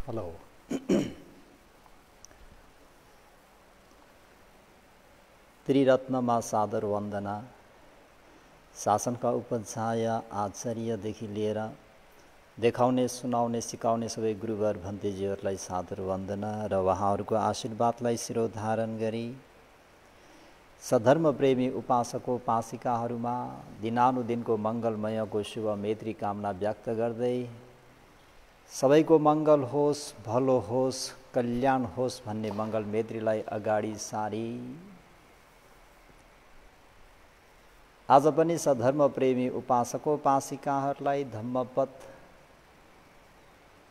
Hello. त्रिरत्नमा सादर वन्दना। शासनका उपध्याय आचार्यदेखि लिएर देखाउने, सुनाउने, सिकाउने सबै गुरुवर भन्तेजीहरूलाई सादर वन्दना र उहाँहरूको आशीर्वादलाई शिरोधारण गरी सधर्म प्रेमी उपासको उपासिकाहरूमा दिनानुदिनको मङ्गलमयको शुभ मैत्री कामना व्यक्त गर्दै सबैको मङ्गल होस्, भलो होस्, कल्याण होस् भन्ने मङ्गल मैत्रीलाई अगाडि सारी आज पनि सधर्म प्रेमी उपासको उपासिकाहरूलाई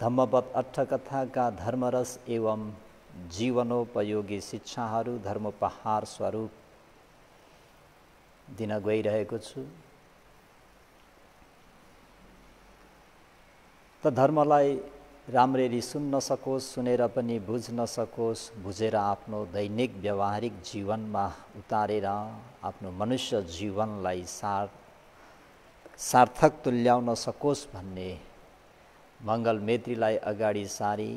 धम्मपद अट्ठकथाका धर्मरस एवं जीवनोपयोगी शिक्षाहरू धर्मोपहार स्वरूप दिन गइरहेको छु। त धर्मलाई राम्ररी सुन्न सकोस्, सुनेर पनि बुझ्न सकोस्, बुझेर आफ्नो दैनिक व्यावहारिक जीवनमा उतारेर आफ्नो मनुष्य जीवनलाई सार्थक तुल्याउन सकोस् भन्ने मङ्गल मैत्रीलाई अगाडि सारी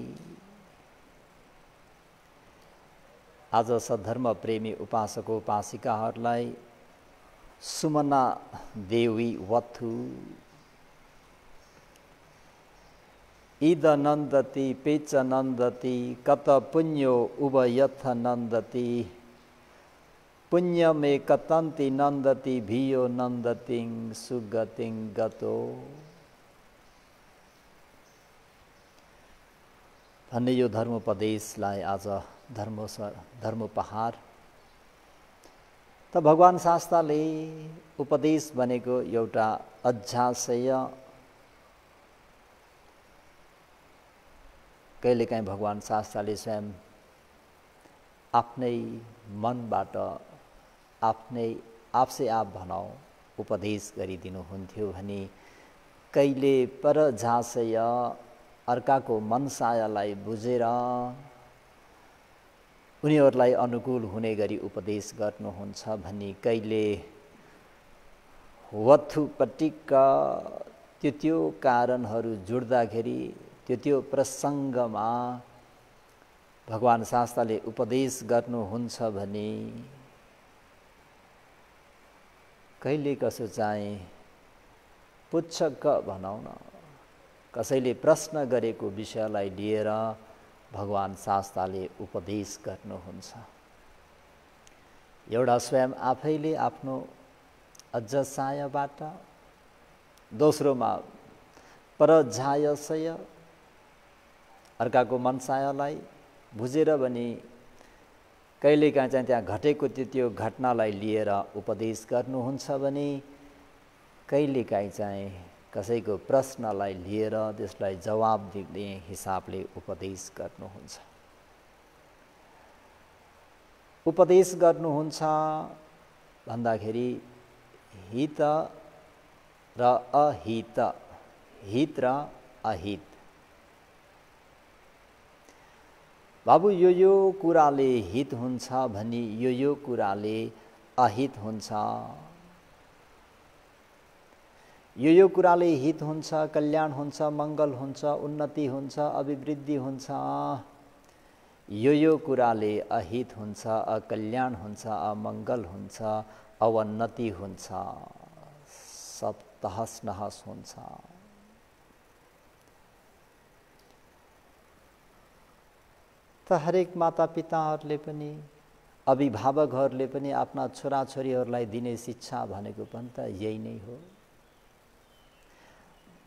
आज सधर्म प्रेमी उपासको उपासिकाहरूलाई सुमना देवी वथु इद नन्दति पेच नन्दति कत पुण्यो उभयथ नन्दति पुण्य मे कतन्ति नन्दति भियो नन्दतिं सुगतिं गतो भन्ने यो धर्मोपदेशलाई आज धर्मोपहार त भगवान शास्त्रले उपदेश भनेको एउटा अध्याशय। कहिलेकाहीँ भगवान शास्त्रले स्वयं आफ्नै मनबाट आपसे आप भनाऊ उपदेश गरिदिनुहुन्थ्यो भने कहिले परझासय अर्काको मनसायलाई बुझेर उनीहरूलाई अनुकूल हुने गरी उपदेश गर्नुहुन्छ भने कहिले वथुपट्टिक त्यो कारणहरू जुड्दाखेरि त्यो प्रसङ्गमा भगवान शास्त्रले उपदेश गर्नुहुन्छ भने कहिले कसो चाहिँ पुच्छक भनौँ न, कसैले प्रश्न गरेको विषयलाई लिएर भगवान शास्त्रले उपदेश गर्नुहुन्छ। एउटा स्वयं आफैले आफ्नो अध्यसायबाट, दोस्रोमा परझायसय अर्काको मनसायलाई बुझेर भने कहिलेकाहीँ चाहिँ त्यहाँ घटेको त्यो घटनालाई लिएर उपदेश गर्नुहुन्छ भने कहिलेकाहीँ चाहिँ कसैको प्रश्नलाई लिएर त्यसलाई जवाब दिने हिसाबले उपदेश गर्नुहुन्छ। उपदेश गर्नुहुन्छ भन्दाखेरि हित र अहित, हित र अहित। बाबु यो कुराले हित हुन्छ भनी यो कुराले अहित हुन्छ, यो कुराले हित हुन्छ, कल्याण हुन्छ, मङ्गल हुन्छ, उन्नति हुन्छ, अभिवृद्धि हुन्छ, यो कुराले अहित हुन्छ, अकल्याण हुन्छ, अमङ्गल हुन्छ, अवन्नति हुन्छ, सब तहस नहस हुन्छ। त हरेक मातापिताहरूले पनि, अभिभावकहरूले पनि आफ्ना छोराछोरीहरूलाई दिने शिक्षा भनेको पनि त यही नै हो।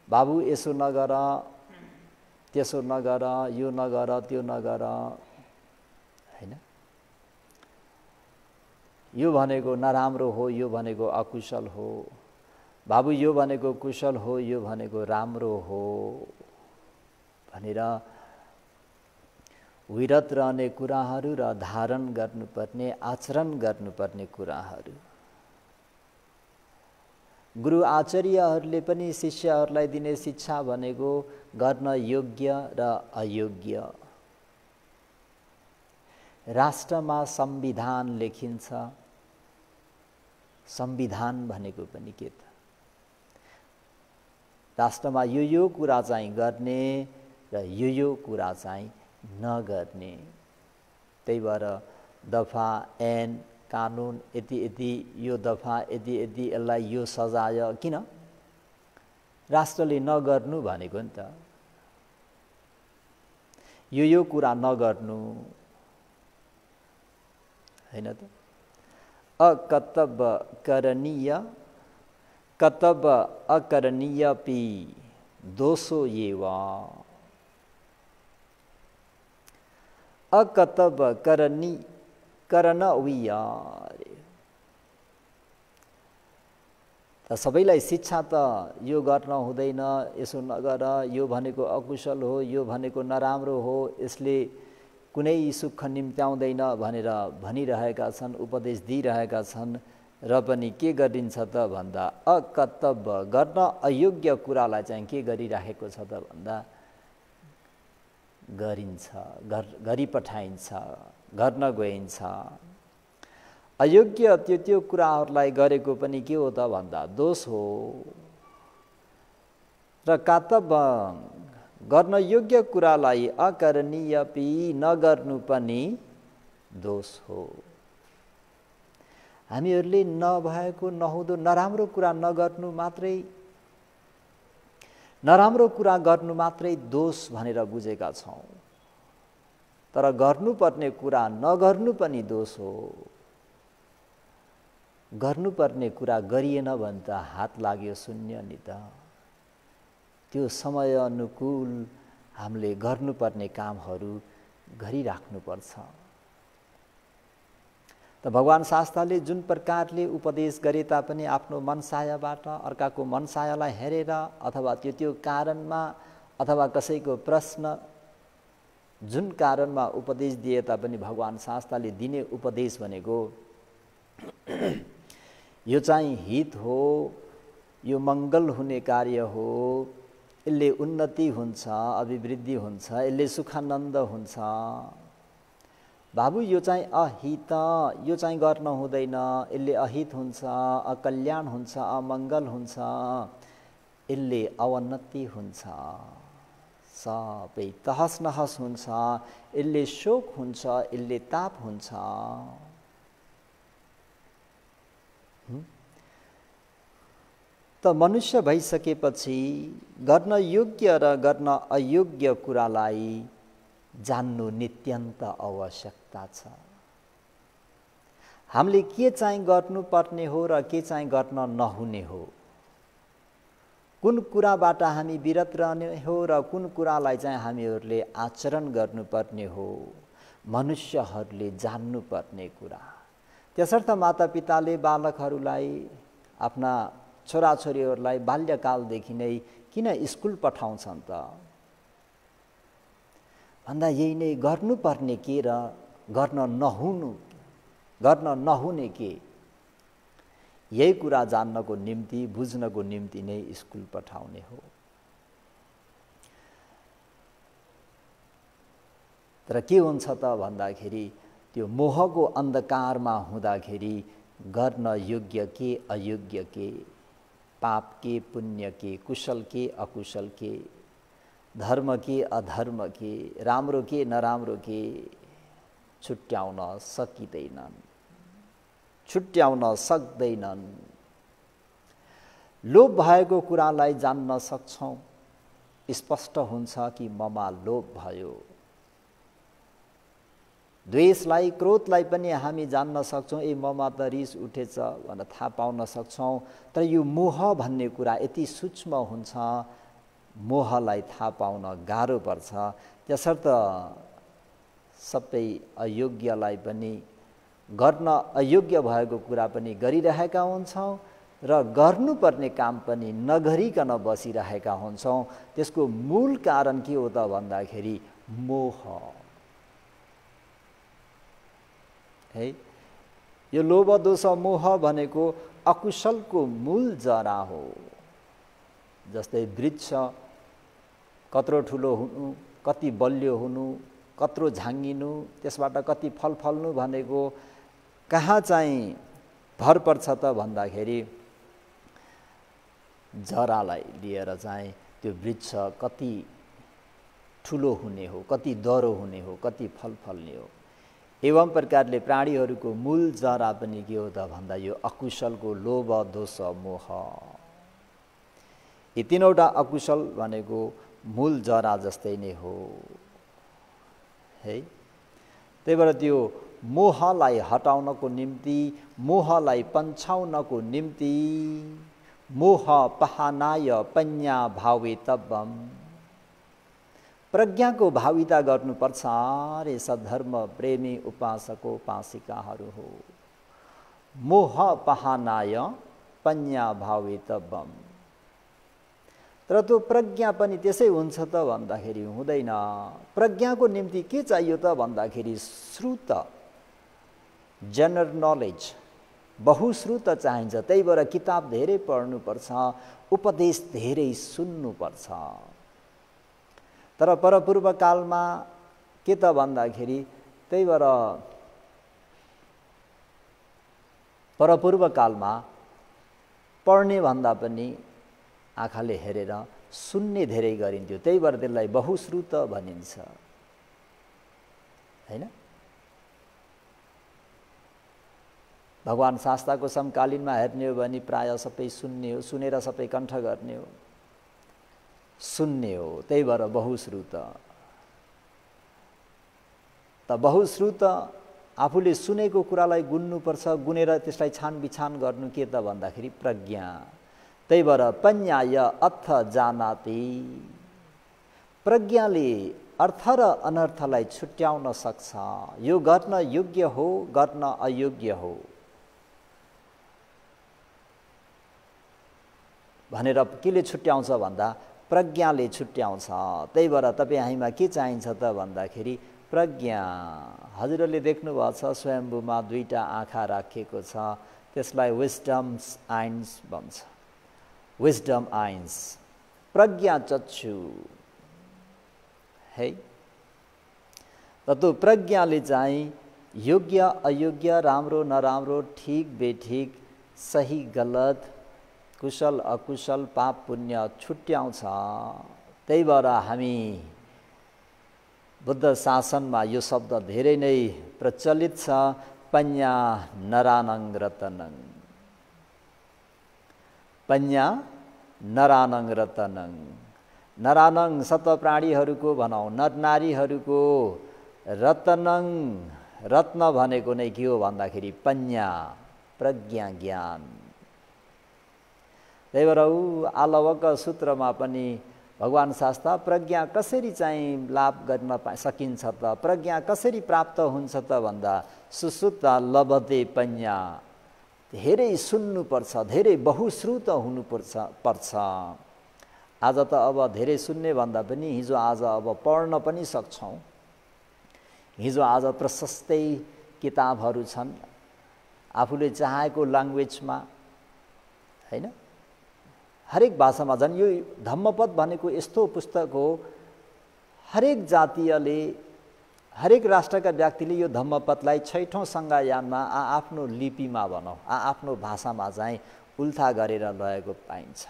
बाबु यसो नगर, त्यसो नगर, यो नगर, त्यो नगर, हैन? यो भनेको नराम्रो हो, यो भनेको अकुशल हो। बाबु यो भनेको कुशल हो, यो भनेको राम्रो हो भनेर विरत रहने कुराहरू र धारण गर्नुपर्ने, आचरण गर्नुपर्ने कुराहरू गुरु आचार्यहरूले पनि शिष्यहरूलाई दिने शिक्षा भनेको गर्न योग्य र अयोग्य। राष्ट्रमा संविधान लेखिन्छ, संविधान भनेको पनि के त? राष्ट्रमा यो कुरा चाहिँ गर्ने, र यो कुरा चाहिँ नगर्ने। त्यही भएर दफा ऐन कानुन यति यति यो दफा यति यति यसलाई यो सजाय किन राष्ट्रले नगर्नु भनेको नि त। यो कुरा नगर्नु हैन त। अकर्तव्य करणीय कर्तव्य अकरणीयपि दोषो एव। अकर्तव्य करणीय त सबैलाई शिक्षा त यो गर्न हुँदैन, यसो नगर, यो भनेको अकुशल हो, यो भनेको नराम्रो हो, यसले कुनै सुख निम्त्याउँदैन भनेर भनिरहेका छन्, उपदेश दिइरहेका छन्। र पनि के गरिन्छ त भन्दा अकर्तव्य गर्न अयोग्य कुरालाई चाहिँ के गरिराखेको छ त भन्दा गरिन्छ, गरी पठाइन्छ, गर्न गइन्छ। अयोग्य त्यो कुराहरूलाई गरेको पनि के हो त भन्दा दोष हो। र कर्तव्य गर्न योग्य कुरालाई अकरणीयपि नगर्नु पनि दोष हो। हामीहरूले नभएको नहुँदो नराम्रो कुरा नगर्नु मात्रै, नराम्रो कुरा गर्नु मात्रै दोष भनेर बुझेका छौँ। तर गर्नुपर्ने कुरा नगर्नु पनि दोष हो। गर्नुपर्ने कुरा गरिएन भने त हात लाग्यो शून्य नि त। त्यो समय अनुकूल हामीले गर्नुपर्ने कामहरू गरिराख्नुपर्छ। त भगवान शास्त्रले जुन प्रकारले उपदेश गरे तापनि आफ्नो मनसायबाट अर्काको मनसायलाई हेरेर अथवा त्यो कारणमा अथवा कसैको प्रश्न जुन कारणमा उपदेश दिए तापनि भगवान शास्त्रले दिने उपदेश भनेको यो चाहिँ हित हो, यो मङ्गल हुने कार्य हो, यसले उन्नति हुन्छ, अभिवृद्धि हुन्छ, यसले सुखानन्द हुन्छ। बाबु यो चाहिँ अहित, यो चाहिँ गर्न हुँदैन, यसले अहित हुन्छ, अकल्याण हुन्छ, अमङ्गल हुन्छ, यसले अवन्नति हुन्छ, सबै तहस नहस हुन्छ, यसले शोक हुन्छ, यसले ताप हुन्छ। त मनुष्य भइसकेपछि गर्न योग्य र गर्न अयोग्य कुरालाई जान्नु नित्यन्त आवश्यकता छ। हामीले के चाहिँ गर्नुपर्ने हो र के चाहिँ गर्न नहुने हो, कुन कुराबाट हामी विरत रहने हो र कुन कुरालाई चाहिँ हामीहरूले आचरण गर्नुपर्ने हो, मनुष्यहरूले जान्नुपर्ने कुरा। त्यसर्थ मातापिताले बालकहरूलाई, आफ्ना छोराछोरीहरूलाई बाल्यकालदेखि नै किन स्कुल पठाउँछन् त भन्दा यही नै गर्नुपर्ने के र गर्न नहुने के, यही कुरा जान्नको निम्ति, बुझ्नको निम्ति नै स्कुल पठाउने हो। तर के हुन्छ त भन्दाखेरि त्यो मोहको अन्धकारमा हुँदाखेरि गर्न योग्य के अयोग्य के, पाप के पुण्य के, कुशल के अकुशल के, धर्म के अधर्म के, राम्रो के नराम्रो के छुट्याउन सक्दैनन्। लोभ भएको कुरालाई जान्न सक्छौँ, स्पष्ट हुन्छ कि ममा लोभ भयो। द्वेषलाई, क्रोधलाई पनि हामी जान्न सक्छौँ, ए ममा त रिस उठेछ भनेर थाहा पाउन सक्छौँ। तर यो मोह भन्ने कुरा यति सूक्ष्म हुन्छ, मोहलाई थाहा पाउन गाह्रो पर्छ। त्यसर्थ सबै अयोग्यलाई पनि, गर्न अयोग्य भएको कुरा पनि गरिरहेका हुन्छौँ र गर्नुपर्ने काम पनि नगरिकन बसिरहेका हुन्छौँ। त्यसको मूल कारण के हो त भन्दाखेरि मोह है। यो लोभ दोष मोह भनेको अकुशलको मूल जरा हो। जस्तै वृक्ष कत्रो ठुलो हुनु, कति बलियो हुनु, कत्रो झाङ्गिनु, त्यसबाट कति फल फल्नु भनेको कहाँ चाहिँ भर पर्छ त भन्दाखेरि जरालाई लिएर चाहिँ त्यो वृक्ष कति ठुलो हुने हो, कति दह्रो हुने हो, कति फल फल्ने हो। एवं प्रकारले प्राणीहरूको मूल जरा पनि के हो त भन्दा यो अकुशलको लोभ, दोष, मोह। यी तीनवटा अकुशल भनेको मूल जरा जस्तै नै हो है। त्यही भएर त्यो मोहलाई हटाउनको निम्ति, मोहलाई पन्छाउनको निम्ति मोह पहानाय पन्या भावितव्यम, प्रज्ञाको भाविता गर्नुपर्छ रे सद्धर्म प्रेमी उपासको उपासिकाहरू हो। मोह पहानाय पन्या भावितव्यम। तर त्यो प्रज्ञा पनि त्यसै हुन्छ त भन्दाखेरि हुँदैन। प्रज्ञाको निम्ति के चाहियो त भन्दाखेरि श्रुत, जनरल नलेज, बहुश्रुत चाहिन्छ। त्यही भएर किताब धेरै पढ्नुपर्छ, उपदेश धेरै सुन्नुपर्छ। तर परपूर्व कालमा के त भन्दाखेरि त्यही भएर परपूर्व कालमा पढ्ने भन्दा पनि आँखाले हेरेर सुन्ने धेरै गरिन्थ्यो। त्यही भएर त्यसलाई बहुश्रुत भनिन्छ हैन। भगवान शास्ताको समकालीनमा हेर्ने हो भने प्राय सबै सुन्ने हो, सुनेर सबै कण्ठ गर्ने हो, सुन्ने हो। त्यही भएर बहुश्रुत। त बहुश्रुत आफूले सुनेको कुरालाई गुन्नुपर्छ, गुनेर त्यसलाई छानबिछान गर्नु के त भन्दाखेरि प्रज्ञा। त्यही भएर पन्याय अर्थ जानाति, प्रज्ञाले अर्थ र अनर्थलाई छुट्याउन सक्छ। यो गर्न योग्य हो, गर्न अयोग्य हो भनेर केले छुट्याउँछ भन्दा प्रज्ञाले छुट्याउँछ। त्यही भएर तपाईँ हामीमा के चाहिन्छ त भन्दाखेरि प्रज्ञा। हजुरहरूले देख्नुभएको छ स्वयम्भूमा दुईटा आँखा राखिएको छ, त्यसलाई विस्डम्स आइन्स भन्छ। विस्डम आइन्स, प्रज्ञा चक्षु है। त त्यो प्रज्ञाले चाहिँ योग्य अयोग्य, राम्रो नराम्रो, ठिक बेठिक, सही गलत, कुशल अकुशल, पाप पुण्य छुट्याउँछ। त्यही भएर हामी बुद्ध शासनमा यो शब्द धेरै नै प्रचलित छ, पन्या नरानङ रतनङ। पन्या नरानङ रतनङ। नरानङ सत प्राणीहरूको भनौँ, नर नारीहरूको रतनङ, रत्न भनेको नै के हो भन्दाखेरि पन्या, प्रज्ञा, ज्ञान। त्यही भएर आलवक सूत्रमा पनि भगवान शास्ता प्रज्ञा कसरी चाहिँ लाभ गर्न सकिन्छ त, प्रज्ञा कसरी प्राप्त हुन्छ त भन्दा सुसुप्ता लभते पन्या, धेरै सुन्नुपर्छ, धेरै बहुश्रुत हुनुपर्छ। आज त अब धेरै सुन्ने भन्दा पनि हिजो आज अब पढ्न पनि सक्छौँ। हिजो आज प्रशस्तै किताबहरू छन् आफूले चाहेको ल्याङ्ग्वेजमा हैन। हरेक भाषामा झन् यो धम्मपद भनेको यस्तो पुस्तक हो, हरेक जातीयले, हरेक राष्ट्रका व्यक्तिले यो धम्मपदलाई छैठौँ सङ्गायानमा आफ्नो लिपिमा भनौँ, आफ्नो भाषामा चाहिँ उल्था गरेर लगेको पाइन्छ।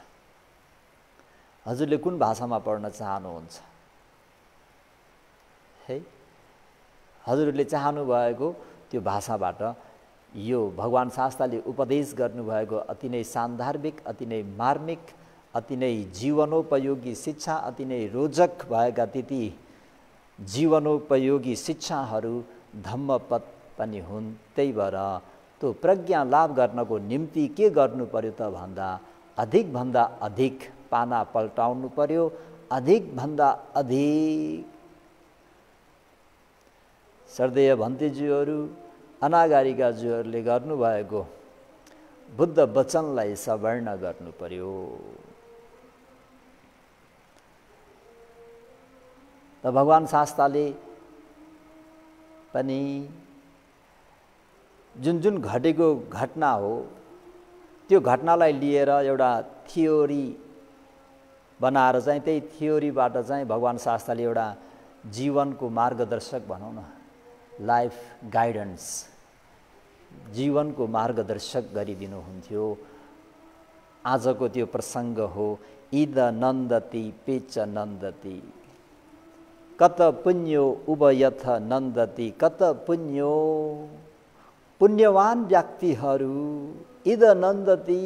हजुरले कुन भाषामा पढ्न चाहनुहुन्छ है? हजुरले चाहनु भएको त्यो भाषाबाट यो भगवान शास्त्रले उपदेश गर्नुभएको अति नै सान्दर्भिक, अति नै मार्मिक, अति नै जीवनोपयोगी शिक्षा, अति नै रोचक भएका ती जीवनोपयोगी शिक्षाहरू धम्मपद पनि हुन्। त्यही भएर त्यो प्रज्ञा लाभ गर्नको निम्ति के गर्नु पर्यो त भन्दा अधिकभन्दा अधिक पाना पल्टाउनु पर्यो, अधिकभन्दा अधिक। श्रद्धेय भन्तेज्यूहरू, अनागारिकाज्यूहरूले गर्नुभएको बुद्ध वचनलाई सवर्ण गर्नु पर्यो। त भगवान शास्त्रले पनि जुन जुन घटेको घटना हो त्यो घटनालाई लिएर एउटा थियोरी बनाएर चाहिँ त्यही थियोरीबाट चाहिँ भगवान शास्त्रले एउटा जीवनको मार्गदर्शक भनौँ न, लाइफ गाइडेन्स, जीवनको मार्गदर्शक गरिदिनुहुन्थ्यो। आजको त्यो प्रसङ्ग हो इद नन्दति पेच नन्दति। कत पुण्यो उभयथ नन्दती, कत पुण्यो पुण्यवान व्यक्तिहरू इद नन्दती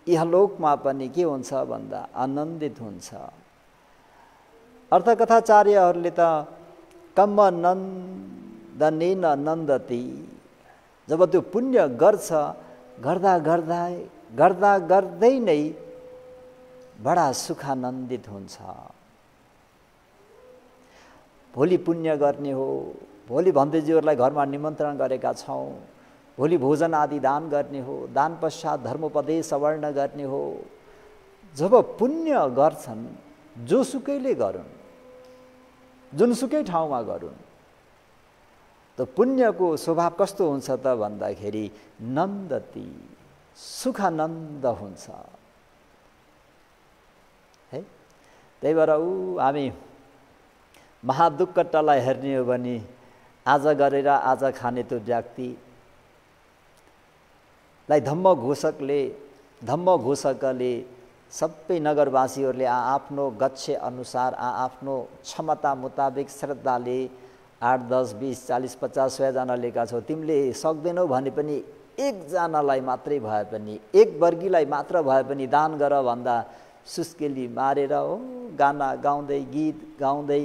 इहलोकमा पनि के हुन्छ भन्दा आनन्दित हुन्छ। अर्थकथाचार्यहरूले त कम्म नन्दनेन नन्दती, जब त्यो पुण्य गर्छ गर्दा गर्दै नै बडा सुखानन्दित हुन्छ। भोलि पुण्य गर्ने हो, भोलि भन्तेजीहरूलाई घरमा निमन्त्रण गरेका छौँ, भोलि भोजन आदि दान गर्ने हो, दान पश्चात धर्मोपदेश सवर्ण गर्ने हो। जब पुण्य गर्छन् जोसुकैले गरून्, जुनसुकै ठाउँमा गरून्, त पुण्यको स्वभाव कस्तो हुन्छ त भन्दाखेरि नन्दती, सुखानन्द हुन्छ है। त्यही भएर हामी महादुःखटालाई हेर्ने हो भने आज गरेर आज खाने त्यो व्यक्तिलाई धम्मघोषकले सबै नगरवासीहरूले आफ्नो गच्छे अनुसार आफ्नो क्षमता मुताबिक श्रद्धाले 8, 10, 20, 40, 50, 100 जना लिएका छौ, तिमीले सक्दैनौ भने पनि एकजनालाई मात्रै भए पनि, एक वर्गीलाई मात्र भए पनि दान गर भन्दा सुस्केली मारेर हो गाना गाउँदै गीत गाउँदै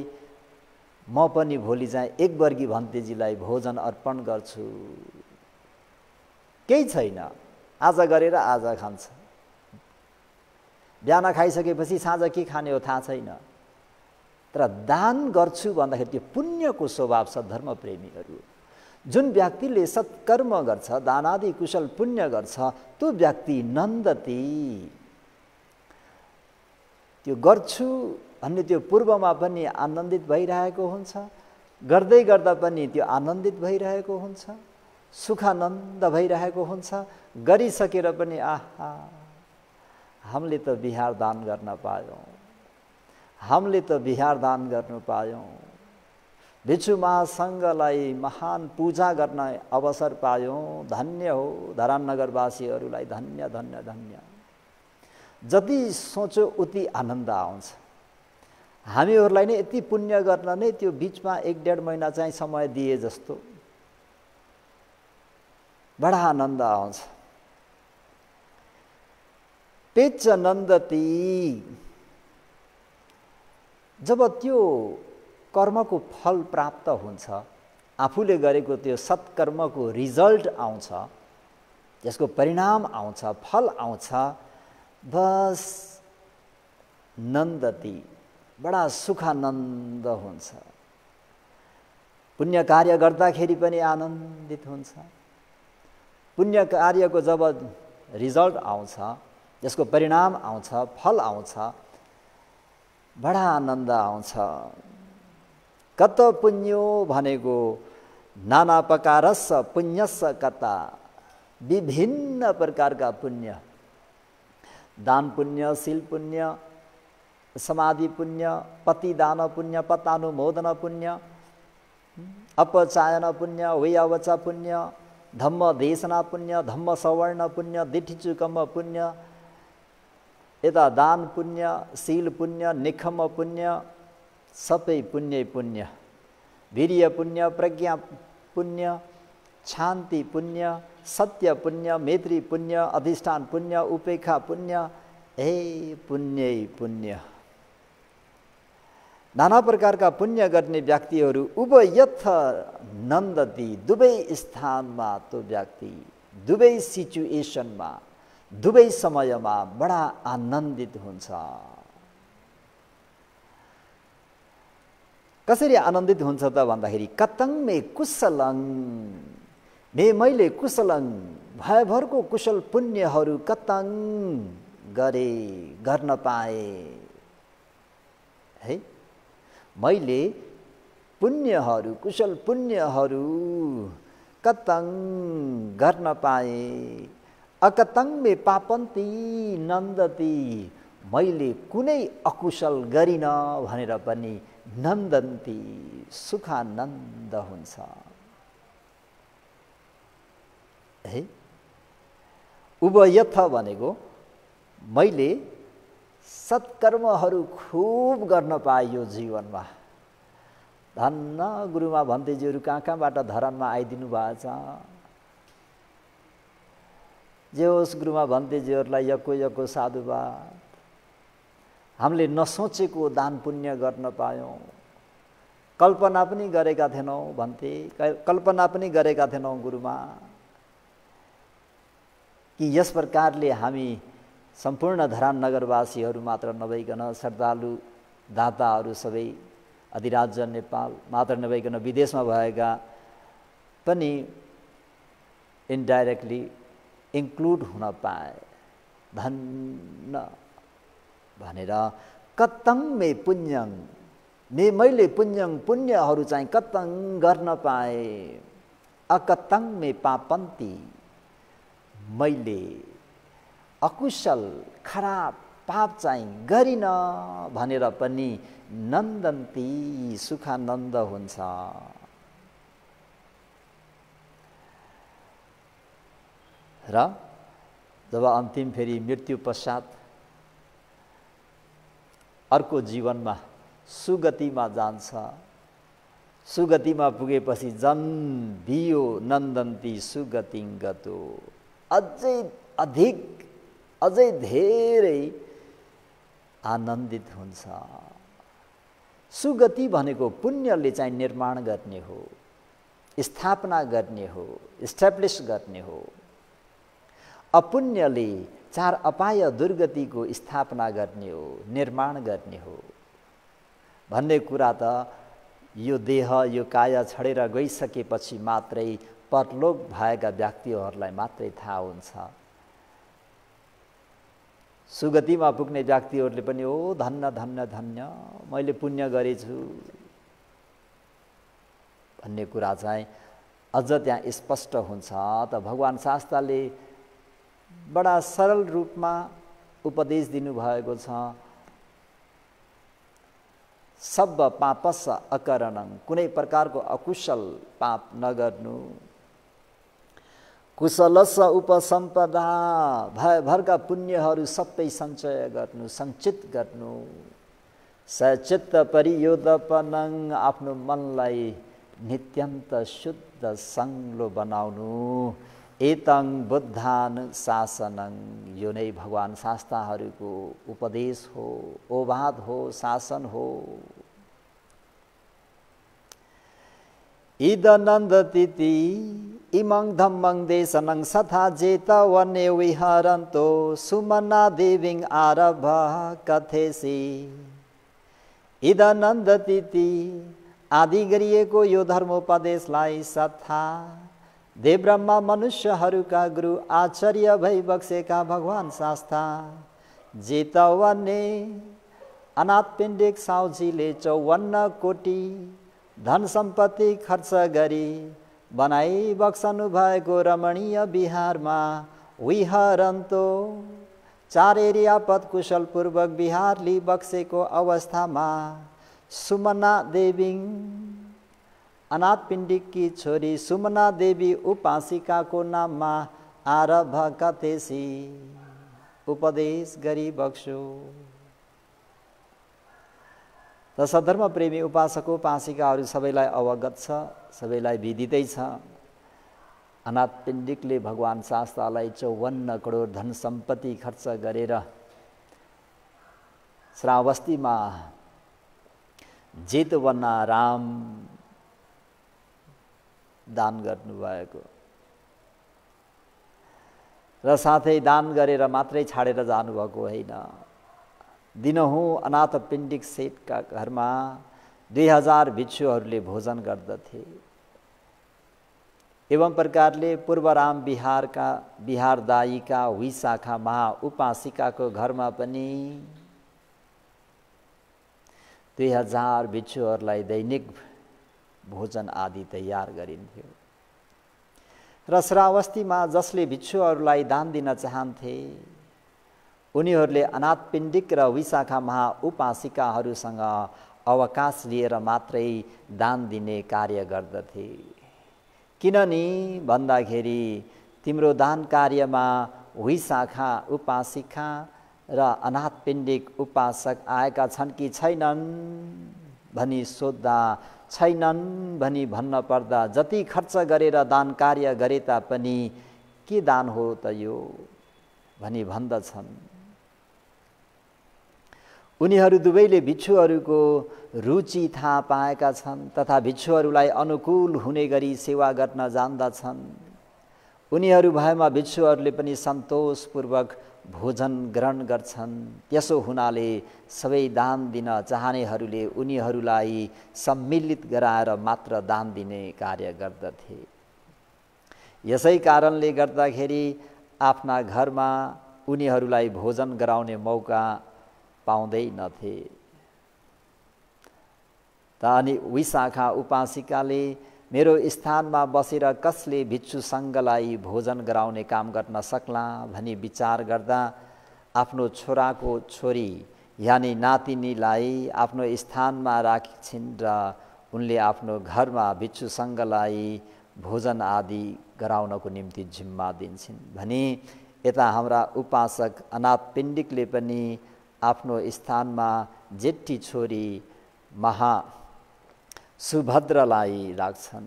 म पनि भोलि चाहिँ एक वर्गी भन्तेजीलाई भोजन अर्पण गर्छु। केही छैन, आज गरेर आज खान्छ, बिहान खाइसकेपछि साँझ के खाने हो थाहा छैन, तर दान गर्छु भन्दाखेरि त्यो पुण्यको स्वभाव छ। धर्म प्रेमीहरू, जुन व्यक्तिले सत्कर्म गर्छ, दानादि कुशल पुण्य गर्छ, त्यो व्यक्ति नन्दती, त्यो गर्छु भन्ने त्यो पूर्वमा पनि आनन्दित भइरहेको हुन्छ, गर्दै गर्दा पनि त्यो आनन्दित भइरहेको हुन्छ, सुखानन्द भइरहेको हुन्छ। गरिसकेर पनि आहा हामीले त बिहार दान गर्न पायौँ, हामीले त बिहार दान गर्नु पायौँ, भिक्षु महासङ्घलाई महान पूजा गर्न अवसर पायौँ, धन्य हो धरान नगरवासीहरूलाई, धन्य धन्य धन्य। जति सोचो उति आनन्द आउँछ। हामीहरूलाई नै यति पुण्य गर्न नै त्यो बिचमा 1-1.5 महिना चाहिँ समय दिए जस्तो बडा आनन्द आउँछ। पेच नन्दती, जब त्यो कर्मको फल प्राप्त हुन्छ, आफूले गरेको त्यो सत्कर्मको रिजल्ट आउँछ, त्यसको परिणाम आउँछ, फल आउँछ, बस नन्दती, बडा सुखानन्द हुन्छ। पुण्य कार्य गर्दाखेरि पनि आनन्दित हुन्छ। पुण्य कार्यको जब रिजल्ट आउँछ, त्यसको परिणाम आउँछ, फल आउँछ, बडा आनन्द आउँछ। कत पुण्यो भनेको नाना प्रकारस पुण्यस कता, विभिन्न प्रकारका पुण्य, दान पुण्य, शील पुण्य, समाधि पुण्य, पतिदान पुण्य, पतानुमोदन पुण्य, अपचायन पुण्य, वैयावचा पुण्य, धम्म देशना पुण्य, धम्म सवर्ण पुण्य, दिठिचुकम पुण्य, यता दान पुण्य, शील पुण्य, निखम पुण्य, सबै पुण्य पुण्य। वीर्य पुण्य, प्रज्ञा पुण्य, शान्ति पुण्य, सत्य पुण्य, मैत्री पुण्य, अधिष्ठान पुण्य, उपेक्षा पुण्य, हे पुण्य पुण्य। नाना प्रकारका पुण्य गर्ने व्यक्तिहरू उभयथ नन्दती, दुवै स्थानमा त्यो व्यक्ति दुवै सिचुएसनमा दुवै समयमा बडा आनन्दित हुन्छ। कसरी आनन्दित हुन्छ त भन्दाखेरि कतङ मे कुशलङ, मैले कुशलङ भयभरको कुशल पुण्यहरू कतङ गर्न पाए है। मैले पुण्यहरू, कुशल पुण्यहरू कतङ गर्न पाए। अकतङ मे पापन्ती नन्दती, मैले कुनै अकुशल गरिन भनेर पनि नन्दन्ती, सुखानन्द हुन्छ है। उभयथ भनेको मैले सत्कर्महरू खूब गर्न पाइयो जीवनमा। धन्न गुरुमा भन्तेजीहरू कहाँ कहाँबाट धरानमा आइदिनु भएछ। जे होस् गुरुमा भन्तेजीहरूलाई यको यको साधुवाद। हामीले नसोचेको दान पुण्य गर्न पायौँ। कल्पना पनि गरेका थिएनौँ भन्थे, कल्पना पनि गरेका थिएनौँ गुरुमा कि यस प्रकारले हामी सम्पूर्ण धरान नगरवासीहरू मात्र नभइकन श्रद्धालु दाताहरू सबै अधिराज्य नेपाल मात्र नभइकन विदेशमा भएका पनि इन्डाइरेक्टली इन्क्लुड हुन पाए। धन्न भनेर कतङ मे पुण्यङ, मैले पुण्यहरू चाहिँ कतङ गर्न पाए। अकतङ मे पापन्ती, मैले अकुशल खराब पाप चाहिँ गरिन भनेर पनि नन्दन्ती, सुखानन्द हुन्छ। र जब अन्तिम फेरि मृत्यु पश्चात अर्को जीवनमा सुगतिमा जान्छ, सुगतिमा पुगेपछि जन भियो नन्दन्ती सुगतिं गतो, अझै अधिक अझै धेरै आनन्दित हुन्छ। सुगति भनेको पुण्यले चाहिँ निर्माण गर्ने हो, स्थापना गर्ने हो, इस्टाब्लिस गर्ने हो। अपुण्यले चार अपाय दुर्गतिको स्थापना गर्ने हो, निर्माण गर्ने हो भन्ने कुरा त यो देह यो काया छडेर गइसकेपछि मात्रै परलोक भएका व्यक्तिहरूलाई मात्रै थाहा हुन्छ। सुगतिमा पुग्ने व्यक्तिहरूले पनि ओ धन्य धन्य धन्य मैले पुण्य गरेछु भन्ने कुरा चाहिँ अझ त्यहाँ स्पष्ट हुन्छ। त भगवान शास्त्रले बडा सरल रूपमा उपदेश दिनुभएको छ। सब पापस अकरणं, कुनै प्रकारको अकुशल पाप नगर्नु। कुशलस उपसम्पदा, भयभरका पुण्यहरू सबै सञ्चय गर्नु, सञ्चित गर्नु। सचित्त परियोदपनं, आफ्नो मनलाई नित्यन्त शुद्ध सङ्लो बनाउनु। एतं बुद्धानुशासनं, यो नै भगवान शास्त्रहरूको उपदेश हो, ओवाद हो, शासन हो। इदनन्दतीति इमं धम्मं देशनं सथा जेतवने विहरन्तो सुमना देवीं आरभ कथेसि। इदनन्दतीति आदि गरिएको यो धर्मोपदेशलाई सथा देव ब्रह्मा मनुष्यहरूका गुरु आचार्य भई बक्सेका भगवान शास्त्र जेतवने अनाथ पिण्डिक साउजीले 54 कोटी धन सम्पत्ति खर्च गरी बनाई बक्सनु भएको रमणीय बिहारमा विहरन्तो, 4 एरिया पद कुशलपूर्वक बिहार लि बक्सेको अवस्थामा सुमना देवी अनाथ पिण्डिककी छोरी सुमना देवी उपासिकाको नाममा आरभ कथेसी उपदेश गरी बक्सो। र सधर्म प्रेमी उपासक उपासिकाहरू सबैलाई अवगत छ, सबैलाई विदितै छ। अनाथ पिण्डिकले भगवान शास्त्रलाई 54 करोड धन सम्पत्ति खर्च गरेर श्रावस्तीमा जेतवना राम दान गर्नुभएको र साथै दान गरेर मात्रै छाडेर जानुभएको होइन। दिनहुँ अनाथ पिण्डिक सेठका घरमा 2000 भिक्षुहरूले भोजन गर्दथे। एवं प्रकारले पूर्वराम बिहारका बिहारदायीका विशाखा महा उपासिकाको घरमा पनि 2000 भिक्षुहरूलाई दैनिक भोजन आदि तयार गरिन्थ्यो। र श्रावस्तीमा जसले भिक्षुहरूलाई दान दिन चाहन्थे उनीहरूले अनाथ पिण्डिक र विशाखा महा उपासिकाहरूसँग अवकाश लिएर मात्रै दान दिने कार्य गर्दथे। किननि भन्दाखेरि तिम्रो दान कार्यमा विशाखा उपासिका र अनाथ पिण्डिक उपासक आएका छन् कि छैनन् भनी सोद्धा छैनन् भनी भन्न पर्दा जति खर्च गरेर दान कार्य गरे तापनि के दान हो त यो भनी भन्दछन्। उनीहरू दुवैले भिक्षुहरूको रुचि थाहा पाएका छन् तथा भिक्षुहरूलाई अनुकूल हुने गरी सेवा गर्न जान्दछन्। उनीहरू भएमा भिक्षुहरूले पनि सन्तोषपूर्वक भोजन ग्रहण गर्छन्। त्यसो हुनाले सबै दान दिन चाहनेहरूले उनीहरूलाई सम्मिलित गराएर मात्र दान दिने कार्य गर्दथे। यसै कारणले गर्दाखेरि आफ्ना घरमा उनीहरूलाई भोजन गराउने मौका पाउँदैनथे। त अनि विशाखा उपासिकाले मेरो स्थानमा बसेर कसले भिक्षु सङ्घलाई भोजन गराउने काम गर्न सक्ला भनी विचार गर्दा आफ्नो छोराको छोरी यानि नातिनीलाई आफ्नो स्थानमा राखिन् र उनले आफ्नो घरमा भिक्षु सङ्घलाई भोजन आदि गराउनको निम्ति जिम्मा दिन्छन् भने यता हाम्रा उपासक अनाथ पिण्डिकले पनि आफ्नो स्थानमा जेठी छोरी महा सुभद्रालाई राख्छन्।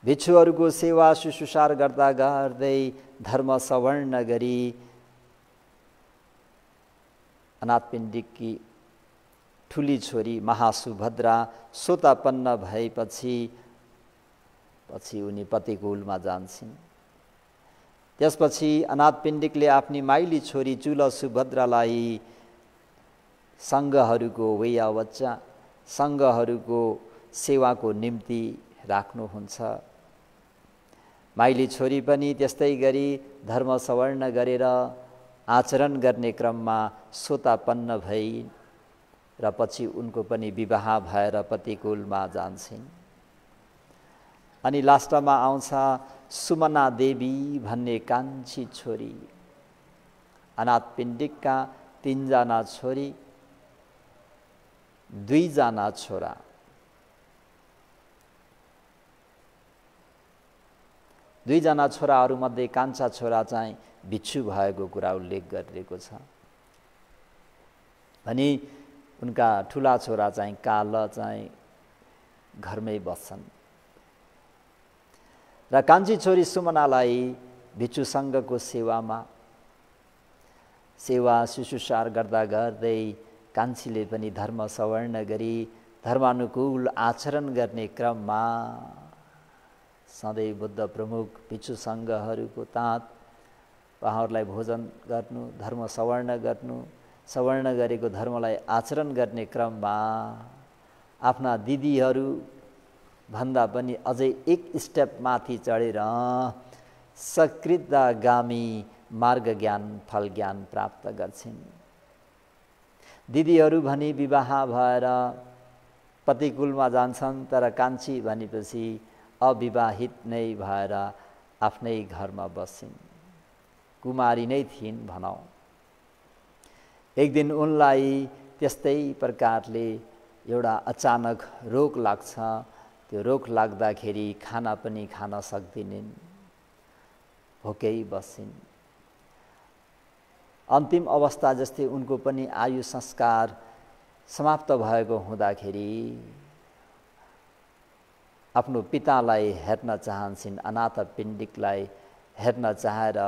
भिक्षुहरूको सेवा शुश्रूषा गर्दा गर्दै धर्म सवर्ण गरी अनाथ पिण्डिककी ठुली छोरी महासुभद्रा सोतापन्न भएपछि उनी पतिकुलमा जान्छन्। त्यसपछि अनाथ पिण्डिकले आफ्नी माइली छोरी चुल सुभद्रालाई सङ्घहरूको वैयावच्चा सङ्घहरूको सेवाको निम्ति राख्नुहुन्छ। माइली छोरी पनि त्यस्तै गरी धर्म सवर्ण गरेर आचरण गर्ने क्रममा सोतापन्न भई र पछि उनको पनि विवाह भएर पतिकुलमा जान्छन्। अनि लास्टमा आउँछ सुमना देवी भन्ने कान्छी छोरी। अनाथ पिण्डिकका 3 जना छोरी 2 जना छोरा। दुई जना छोराहरूमध्ये कान्छा छोरा चाहिँ भिक्षु भएको कुरा उल्लेख गरिएको छ भने उनका ठुला छोरा चाहिँ काल चाहिँ घरमै बस्छन् र कान्छी छोरी सुमनालाई भिक्षु सङ्घको सेवा शुश्रूषा गर्दा गर्दै कान्छीले पनि धर्म सवर्ण गरी धर्मानुकूल आचरण गर्ने क्रममा सधैँ बुद्ध प्रमुख भिक्षु सङ्घहरूको ताँत उहाँहरूलाई भोजन गर्नु, धर्म सवर्ण गर्नु, सवर्ण गरेको धर्मलाई आचरण गर्ने क्रममा आफ्ना दिदीहरू भन्दा पनि अझै एक स्टेप माथि चढेर सकृतगामी मार्ग ज्ञान फल ज्ञान प्राप्त गर्छिन्। दिदीहरू भनी विवाह भएर पतिकुलमा जान्छन्, तर कान्छी भनेपछि अविवाहित नै भएर आफ्नै घरमा बस्छिन्। कुमारी नै थिइन् भनौँ। एक दिन उनलाई त्यस्तै प्रकारले एउटा अचानक रोग लाग्छ। त्यो रोग लाग्दाखेरि खाना पनि खान सक्दिनन्, भोकै बस्छिन्। अन्तिम अवस्था जस्तै उनको पनि आयु संस्कार समाप्त भएको हुँदाखेरि आफ्नो पितालाई हेर्न चाहन्छन्। अनाथ पिण्डिकलाई हेर्न चाहेर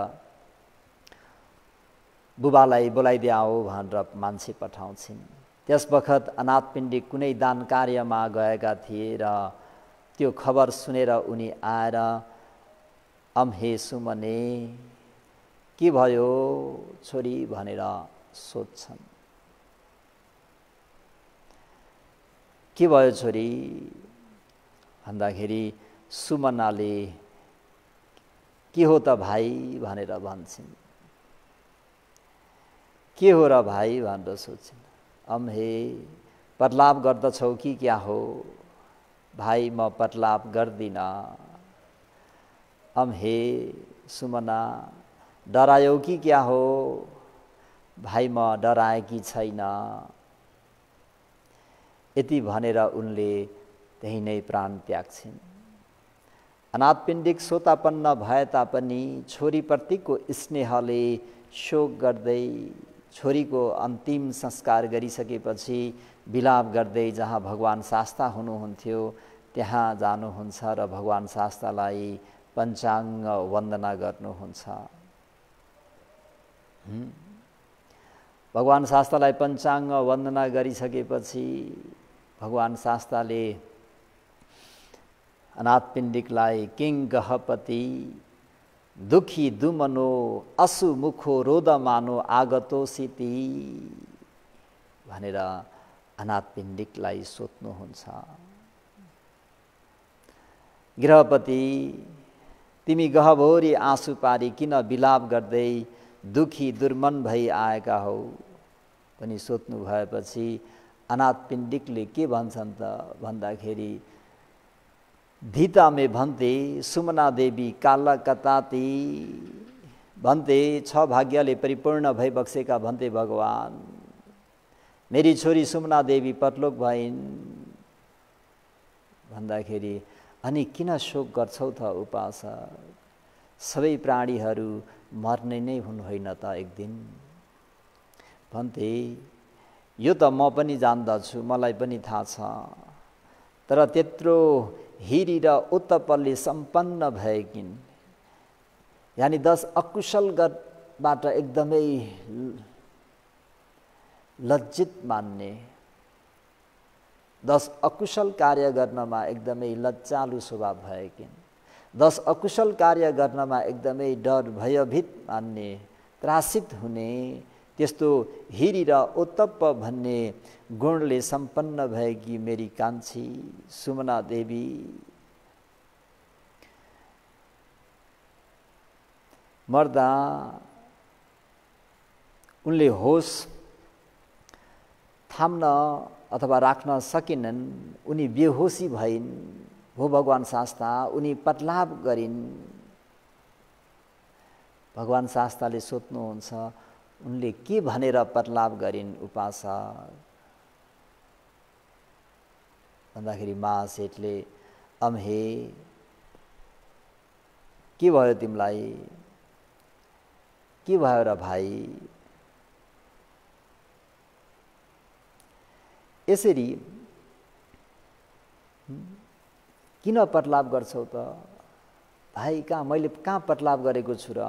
बुबालाई बोलाइदियाओ भनेर मान्छे पठाउँछिन्। त्यस बखत अनाथ पिण्डिक कुनै दान कार्यमा गएका थिए र त्यो खबर सुनेर उनी आएर अम्हे सुमने के भयो छोरी भनेर सोध्छन्। के भयो छोरी भन्दाखेरि सुमनाले के हो त भाइ भनेर भन्छन्। के हो र भाइ भनेर सोध्छन्। अम्हे पतलाप गर्दछौ कि क्या हो? भाइ म पतलाप गर्दिन। अम्हे सुमना डरायौ कि क्या हो? भाइ म डराएकी छैन। यति भनेर उनले त्यही नै प्राण त्याग्छिन्। अनाथ पिण्डिक सोतापन्न भए तापनि छोरीप्रतिको स्नेहले शोक गर्दै छोरीको अन्तिम संस्कार गरिसकेपछि विलाप गर्दै जहाँ भगवान शास्ता हुनुहुन्थ्यो त्यहाँ जानुहुन्छ र भगवान शास्तालाई पञ्चाङ्ग वन्दना गर्नुहुन्छ। भगवान शास्तालाई पञ्चाङ्ग वन्दना गरिसकेपछि भगवान शास्ताले अनाथपिण्डिकलाई किङ गहपति दुखी दुमनो असुमुखो रोदमानो आगतोसिति भनेर अनाथपिण्डिकलाई सोध्नुहुन्छ। गृहपति तिमी गहभरि आँसु पारी किन विलाप गर्दै दुखी दुर्मन भई आएका हौ पनि सोध्नु भएपछि अनाथपिण्डिकले के भन्छन् त भन्दाखेरि धीता मे भन्ते सुमना देवी काला कताती भन्ते छ भाग्यले परिपूर्ण भई बक्सेका भन्ते भगवान मेरी छोरी सुमना देवी परलोक भइन् भन्दाखेरि अनि किन शोक गर्छौ त उपासक सबै प्राणीहरू मर्ने नै हुन् होइन त एक दिन भन्थे यो त म पनि जान्दछु मलाई पनि थाहा छ तर त्यत्रो हिरी र उत्तपलले सम्पन्न भएकिन् यानी 10 अकुशलबाट एकदमै लज्जित मान्ने 10 अकुशल कार्य गर्नमा एकदमै लज्जालु स्वभाव भएकिन् 10 अकुशल कार्य गर्नमा एकदमै डर भयभीत मान्ने त्रासित हुने त्यस्तो हिरी र उत्तप्प भन्ने गुणले सम्पन्न भएकी मेरी कान्छी सुमना देवी मर्दा उनले होस थाम्न अथवा राख्न सकिनन् उनी बेहोसी भइन् हो भगवान शास्ता उनी पटलाप गरिन् भगवान शास्ताले सोध्नुहुन्छ उनले के भनेर पटलाप गरिन् उपासक भन्दाखेरि महासेठले अम्हे के भयो तिमीलाई के भयो र भाइ यसरी किन पटलाप गर्छौ त भाइ कहाँ मैले कहाँ पटलाप गरेको छु र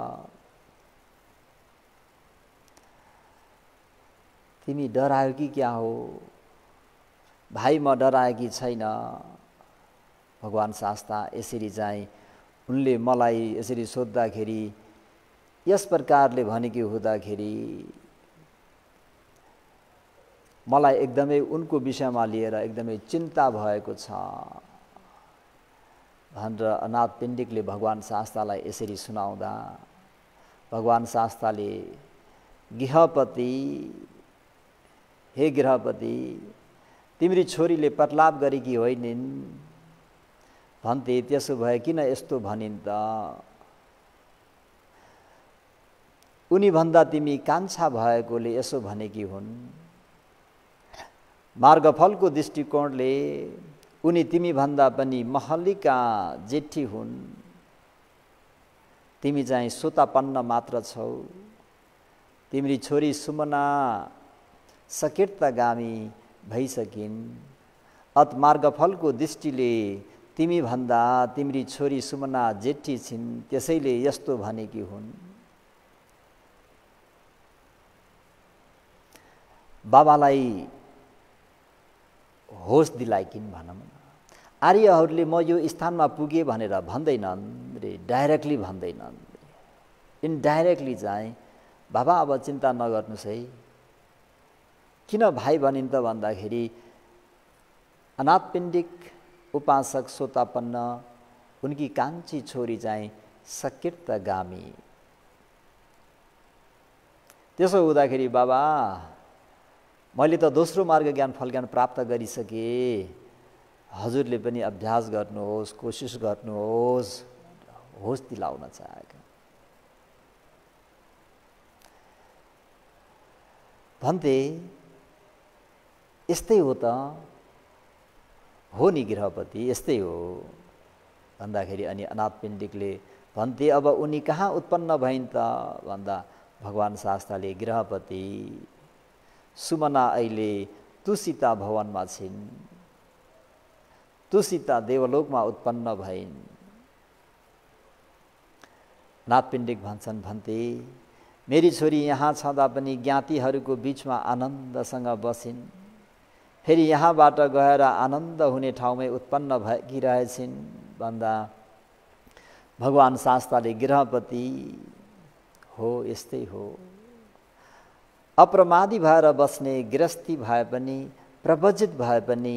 तिमी डरायो कि क्या हो भाइ म डराएकी छैन भगवान शास्ता यसरी चाहिँ उनले मलाई यसरी सोद्धाखेरि यस प्रकारले भनेकी हुँदाखेरि मलाई एकदमै उनको विषयमा लिएर एकदमै चिन्ता भएको छ भनेर अनाथपिण्डिकले भगवान शास्तालाई यसरी सुनाउँदा भगवान शास्ताले गृहपति हे गृहपति तिम्री छोरीले पटलाप गरेकी होइनिन् भन्थे त्यसो भए किन यस्तो भनिन् त उनी भन्दा तिमी कान्छा भएकोले यसो भनेकी हुन् मार्गफलको दृष्टिकोणले उनी तिमी भन्दा पनि महलिका जेठी हुन् तिमी चाहिँ सोतापन्न मात्र छौ तिम्री छोरी सुमना सकीर्तगामी भइसकिन् अत मार्गफलको दृष्टिले तिमी भन्दा तिम्री छोरी सुमना जेठी छिन् त्यसैले यस्तो भनेकी हुन् बाबालाई होस दिलाइकिन् भनौँ आर्यहरूले म यो स्थानमा पुगे भनेर भन्दैनन् रे डाइरेक्टली भन्दैनन् इनडाइरेक्टली चाहिँ बाबा अब चिन्ता नगर्नुस् है किन भाइ भनिन् त भन्दाखेरि अनाथपिण्डिक उपासक सोतापन्न उनकी कान्छी छोरी चाहिँ सकीर्तगामी त्यसो हुँदाखेरि बाबा मैले त दोस्रो मार्ग ज्ञान फल ज्ञान प्राप्त गरिसकेँ हजुरले पनि अभ्यास गर्नुहोस् कोसिस गर्नुहोस् होस दिलाउन चाहेका भन्थे यस्तै हो त हो नि गृहपति यस्तै हो भन्दाखेरि अनि अनाथपिण्डिकले भन्थे अब उनी कहाँ उत्पन्न भइन् त भन्दा भगवान शास्ताले गृहपति सुमना अहिले तुसिता भवनमा छिन्, तुसिता देवलोकमा उत्पन्न भइन्। नाथपिण्डिक भन्छन्, भन्ते मेरी छोरी यहाँ छँदा पनि ज्ञातिहरूको बीचमा आनन्दसँग बसिन्, फेरि यहाँबाट गएर आनन्द हुने ठाउँमै उत्पन्न भएकी रहेछिन् भन्दा भगवान शास्ताले गृहपति हो, यस्तै हो। अप्रमादी भएर बस्ने गृहस्थी भए पनि, प्रवजित भए पनि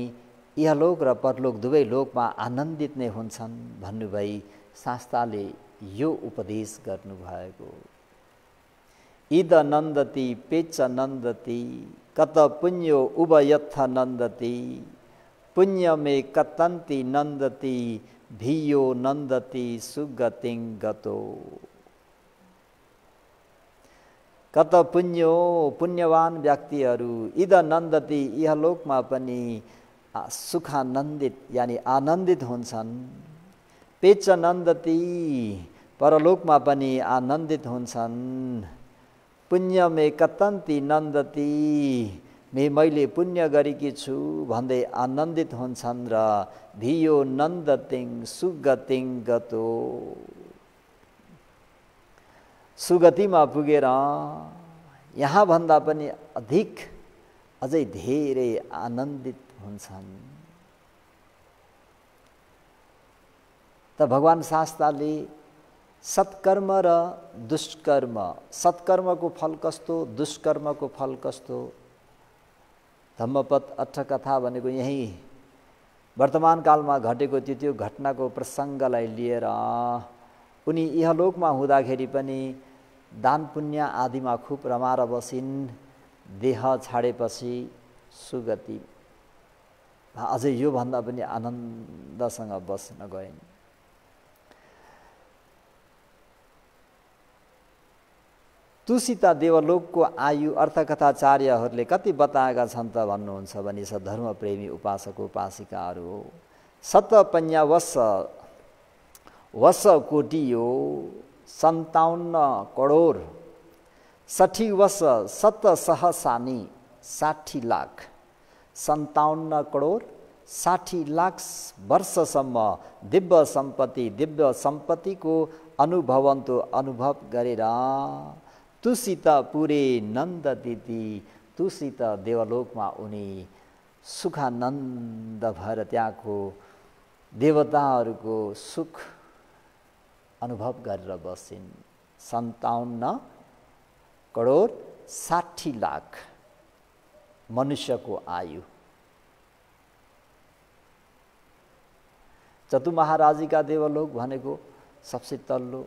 इहलोक र परलोक दुवै लोकमा आनन्दित नै हुन्छन् भन्नुभई शास्ताले यो उपदेश गर्नुभएको। इद नन्दति पेच नन्दति कत पुण्यो उभयत्थ नन्दति, पुण्यमे कतन्ति नन्दति भियो नन्दति सुगतिं गतो। कत पुण्यो, पुण्यवान व्यक्तिहरू इद नन्दति इहलोकमा पनि सुखानन्दित यानि आनन्दित हुन्छन्, पेच नन्दति परलोकमा पनि आनन्दित हुन्छन्, पुण्यमे कतन्ति नन्दति मैले पुण्य गरेकी छु भन्दै आनन्दित हुन्छन् र भियो नन्दतिं सुगतिं गतो, सुगतिमा पुगेर यहाँभन्दा पनि अधिक अझै धेरै आनन्दित हुन्छन्। त भगवान शास्ताले सत्कर्म र दुष्कर्म, सत्कर्मको फल कस्तो, दुष्कर्मको फल कस्तो, धम्मपद अट्ठकथा भनेको यही वर्तमान कालमा घटेको त्यो घटनाको प्रसङ्गलाई लिएर उनी इहलोकमा हुँदाखेरि पनि दान पुण्य आदिमा खुब रमाएर बसिन्, देह छाडेपछि सुगति अझै योभन्दा पनि आनन्दसँग बस्न गइन्। तुसिता देवलोकको आयु अर्थकथाचार्यहरूले कति बताएका छन् त भन्नुहुन्छ भने धर्मप्रेमी उपासक उपासिकाहरू हो। 57 वर्ष कोटियो 57 करोड, 60 वर्ष 7 सहसानी 60 लाख, 57 करोड 60 लाख वर्षसम्म दिव्य सम्पत्तिको अनुभवन्तु अनुभव गरेर तुसित पुरे नन्ददिति, तुसित देवलोकमा उनी सुखानन्द भएर त्यहाँको देवताहरूको सुख अनुभव गरेर बसिन्। 57 करोड 60 लाख मनुष्यको आयु। चतुमहाराजीका देवलोक भनेको सबसे तल्लो,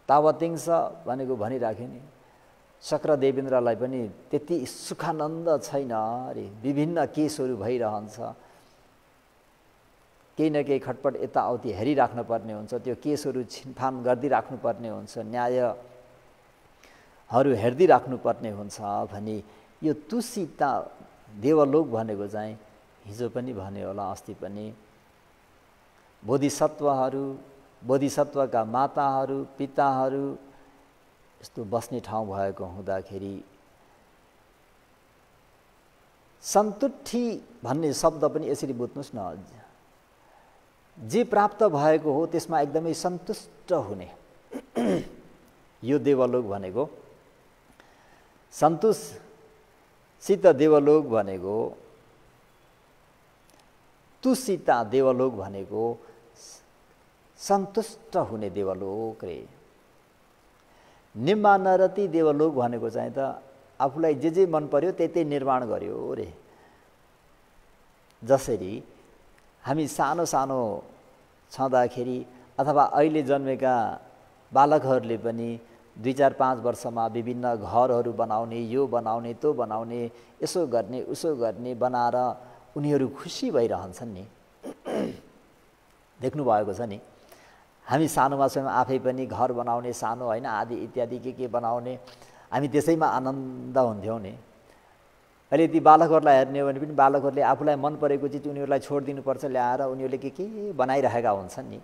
तावतिङ्स भनेको भनिराखे नि। शक्र देवेन्द्रलाई पनि त्यति सुखानन्द छैन अरे, विभिन्न केसहरू भइरहन्छ, केही न केही खटपट यताउति हेरिराख्नुपर्ने हुन्छ, त्यो केसहरू छिनफान गरिदिराख्नुपर्ने हुन्छ, न्यायहरू हेरिदिराख्नुपर्ने हुन्छ भने यो तुसिता देवलोक भनेको चाहिँ हिजो पनि भने होला, अस्ति पनि बोधिसत्वहरू, बोधिसत्वका माताहरू पिताहरू यस्तो बस्ने ठाउँ भएको हुँदाखेरि सन्तुष्टि भन्ने शब्द पनि यसरी बुझ्नुहोस् न, जे प्राप्त भएको हो त्यसमा एकदमै सन्तुष्ट हुने यो देवलोक भनेको। सन्तुष्ट देवलोक भनेको, तुसिता देवलोक भनेको सन्तुष्ट हुने देवलोक रे। निम्बानरती देवलोक भनेको चाहिँ त आफूलाई जे मन पर्यो त्यही निर्माण गर्यो रे। जसरी हामी सानो सानो छँदाखेरि अथवा अहिले जन्मेका बालकहरूले पनि 2-4-5 वर्षमा विभिन्न घरहरू बनाउने, यो बनाउने त्यो बनाउने, यसो गर्ने उसो गर्ने बनाएर उनीहरू खुसी भइरहन्छन् नि। देख्नु भएको छ नि, हामी सानोमा स्वयं आफै पनि घर बनाउने, सानो होइन आदि इत्यादि के बनाउने, हामी त्यसैमा आनन्द हुन्थ्यौँ नि। अहिले ती बालकहरूलाई हेर्ने हो भने पनि बालकहरूले आफूलाई मन परेको चिज उनीहरूलाई छोडिदिनुपर्छ ल्याएर, उनीहरूले के बनाइरहेका हुन्छन् नि।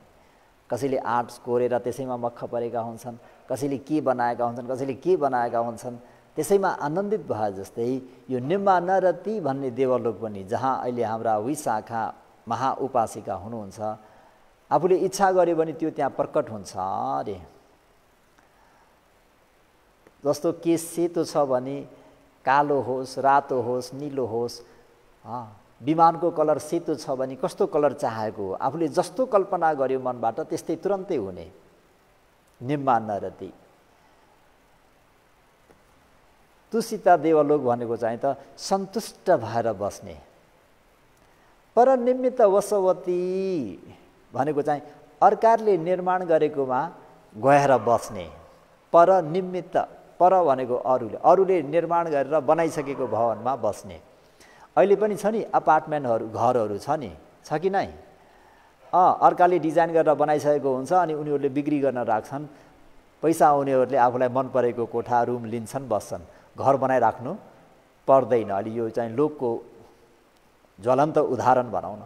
कसैले आर्ट्स कोरेर त्यसैमा मक्ख परेका हुन्छन्, कसैले के बनाएका हुन्छन्, कसैले के बनाएका हुन्छन्, त्यसैमा आनन्दित भए जस्तै यो निम्मा नरती भन्ने देवलोक पनि, जहाँ अहिले हाम्रा विशाखा महाउपासिका हुनुहुन्छ, आफूले इच्छा गर्यो भने त्यो त्यहाँ प्रकट हुन्छ अरे। जस्तो केस सेतो छ भने कालो होस्, रातो होस्, निलो होस्, विमानको कलर सेतो छ भने कस्तो कलर चाहेको हो, आफूले जस्तो कल्पना गर्यो मनबाट त्यस्तै तुरन्तै हुने। निम्मा नरती तुसिता देवलोक भनेको चाहिँ त सन्तुष्ट भएर बस्ने। परनिमित्त वसवती भनेको चाहिँ अर्काले निर्माण गरेकोमा गएर बस्ने। परनिमित्त, पर भनेको अरूले निर्माण गरेर बनाइसकेको भवनमा बस्ने। अहिले पनि छ नि अपार्टमेन्टहरू, घरहरू छ नि, छ कि नै? अर्काले डिजाइन गरेर बनाइसकेको हुन्छ अनि उनीहरूले बिक्री गर्न राख्छन्। पैसा आउनेहरूले आफूलाई मन परेको कोठा रुम लिन्छन्, बस्छन्। घर बनाइराख्नु पर्दैन। अलि यो चाहिँ लोकको ज्वलन्त उदाहरण भनौँ न।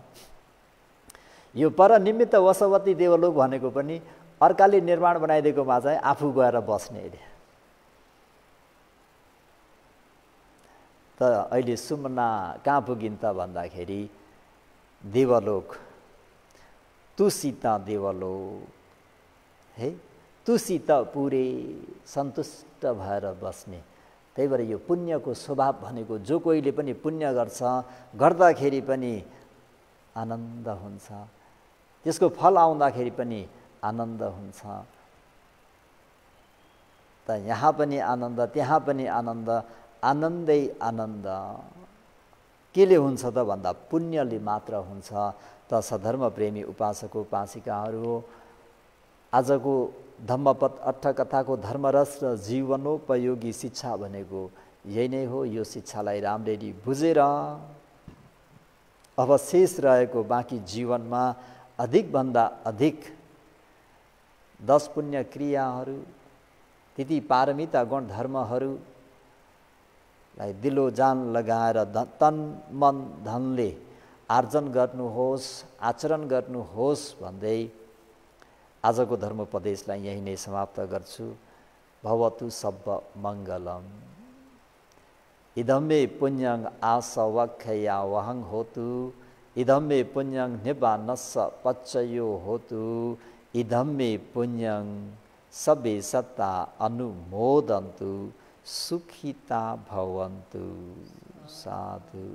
यो परनिमित्त वसवती देवलोक भनेको पनि अर्काले निर्माण बनाइदिएकोमा चाहिँ आफू गएर बस्ने अरे। त अहिले सुमना कहाँ पुगिन् त भन्दाखेरि देवलोक, तुसित देवलोक है, तुसित पुरे सन्तुष्ट भएर बस्ने। त्यही भएर यो पुण्यको स्वभाव भनेको जो कोहीले पनि पुण्य गर्छ, गर्दाखेरि पनि आनन्द हुन्छ, त्यसको फल आउँदाखेरि पनि आनन्द हुन्छ। त यहाँ पनि आनन्द, त्यहाँ पनि आनन्द, आनन्दै आनन्द। केले हुन्छ त भन्दा पुण्यले मात्र हुन्छ। त सधर्म प्रेमी उपासक उपासिकाहरू हो, आजको धम्मपद अट्ठकथाको धर्मरस र जीवनोपयोगी शिक्षा भनेको यही नै हो। यो शिक्षालाई राम्ररी बुझेर अब शेष रहेको बाँकी जीवनमा अधिकभन्दा अधिक 10 पुण्य क्रियाहरू, त्यति पारमिता गुण धर्महरूलाई दिलो जान लगाएर तन मन धनले आर्जन गर्नुहोस्, आचरण गर्नुहोस् भन्दै आजको धर्मोपदेशलाई यही नै समाप्त गर्छु। भवतु सब्ब मङ्गलम्। इदं मे पुण्यं आसवक्षया वहं होतु, इदं मे पुण्यं निब्बानस्स पच्चयो होतु, इदं मे पुण्यं सबे सत्ता अनुमोदन्तु, सुखिता भवन्तु। साधु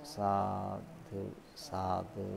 साधु साधु।